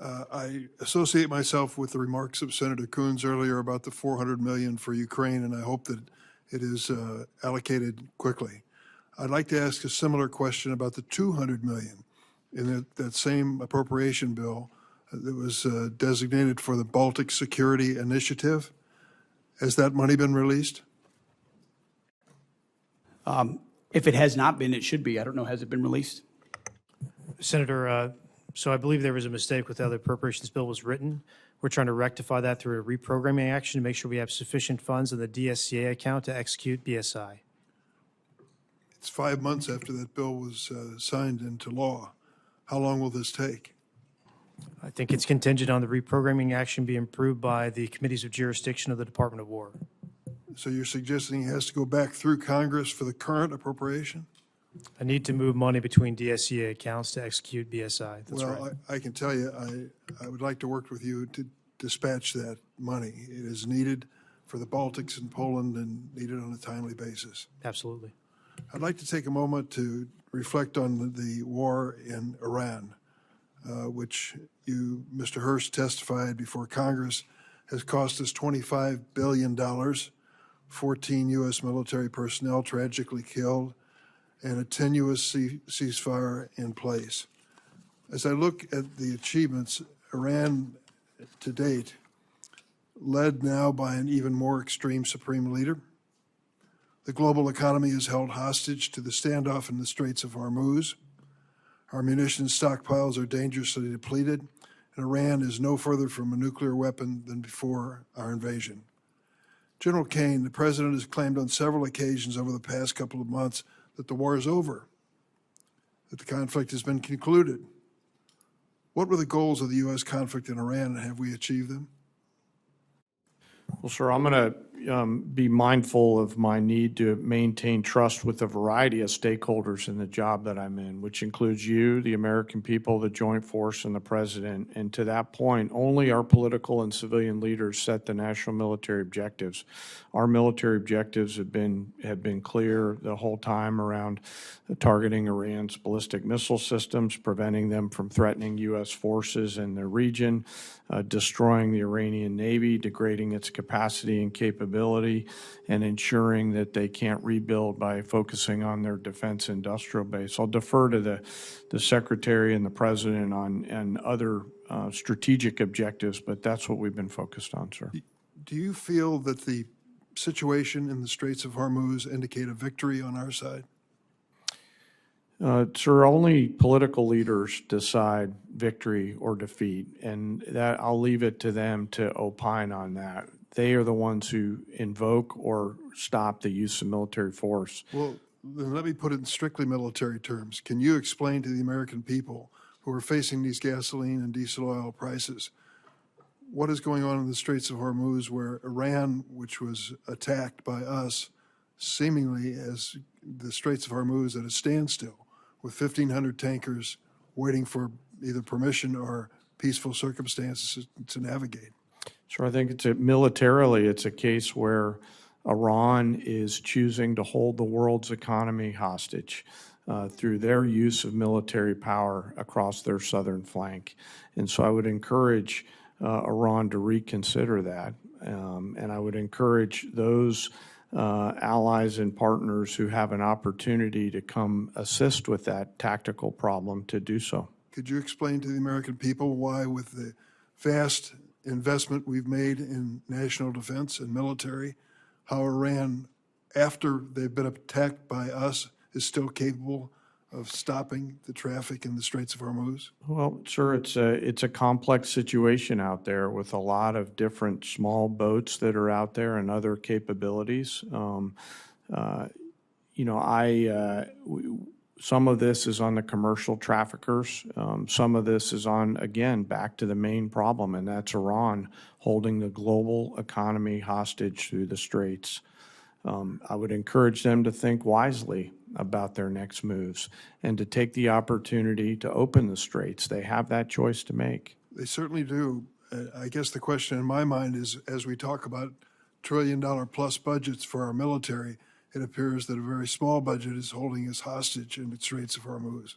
I associate myself with the remarks of Senator Coons earlier about the $400 million for Ukraine, and I hope that it is allocated quickly. I'd like to ask a similar question about the $200 million in that same appropriation bill that was designated for the Baltic Security Initiative. Has that money been released? If it has not been, it should be. I don't know. Has it been released? Senator, so I believe there was a mistake with how the appropriations bill was written. We're trying to rectify that through a reprogramming action to make sure we have sufficient funds in the DSCA account to execute BSI. It's 5 months after that bill was signed into law. How long will this take? I think it's contingent on the reprogramming action being approved by the committees of jurisdiction of the Department of War. So you're suggesting it has to go back through Congress for the current appropriation? I need to move money between DSCA accounts to execute BSI. That's well, right. I can tell you, I would like to work with you to dispatch that money. It is needed for the Baltics and Poland and needed on a timely basis. Absolutely. I'd like to take a moment to reflect on the war in Iran, which you, Mr. Hurst, testified before Congress, has cost us $25 billion, 14 U.S. military personnel tragically killed, and a tenuous ceasefire in place. As I look at the achievements, Iran to date, led now by an even more extreme supreme leader. The global economy is held hostage to the standoff in the Straits of Hormuz. Our munitions stockpiles are dangerously depleted, and Iran is no further from a nuclear weapon than before our invasion. General Kane, the president has claimed on several occasions over the past couple of months that the war is over, that the conflict has been concluded. What were the goals of the U.S. conflict in Iran, and have we achieved them? Well, sir, I'm going to be mindful of my need to maintain trust with a variety of stakeholders in the job that I'm in, which includes you, the American people, the Joint Force, and the President. And to that point, only our political and civilian leaders set the national military objectives. Our military objectives have been clear the whole time around targeting Iran's ballistic missile systems, preventing them from threatening U.S. forces in the region, destroying the Iranian Navy, degrading its capacity and capability, and ensuring that they can't rebuild by focusing on their defense industrial base. I'll defer to the Secretary and the President on other strategic objectives, but that's what we've been focused on, sir. Do you feel that the situation in the Straits of Hormuz indicate a victory on our side? Sir, only political leaders decide victory or defeat, and that I'll leave it to them to opine on that. They are the ones who invoke or stop the use of military force. Well, then let me put it in strictly military terms. Can you explain to the American people who are facing these gasoline and diesel oil prices what is going on in the Straits of Hormuz, where Iran, which was attacked by us, seemingly as the Straits of Hormuz at a standstill, with 1,500 tankers waiting for either permission or peaceful circumstances to navigate? So I think militarily, it's a case where Iran is choosing to hold the world's economy hostage through their use of military power across their southern flank. And so I would encourage Iran to reconsider that. And I would encourage those allies and partners who have an opportunity to come assist with that tactical problem to do so. Could you explain to the American people why, with the vast investment we've made in national defense and military, how Iran, after they've been attacked by us, is still capable of stopping the traffic in the Straits of Hormuz? Well, sir, it's a complex situation out there with a lot of different small boats that are out there and other capabilities. Some of this is on the commercial traffickers. Some of this is on, again, back to the main problem, and that's Iran holding the global economy hostage through the Straits. I would encourage them to think wisely about their next moves and to take the opportunity to open the Straits. They have that choice to make. They certainly do. I guess the question in my mind is, as we talk about trillion-dollar-plus budgets for our military, it appears that a very small budget is holding us hostage in the Straits of Hormuz.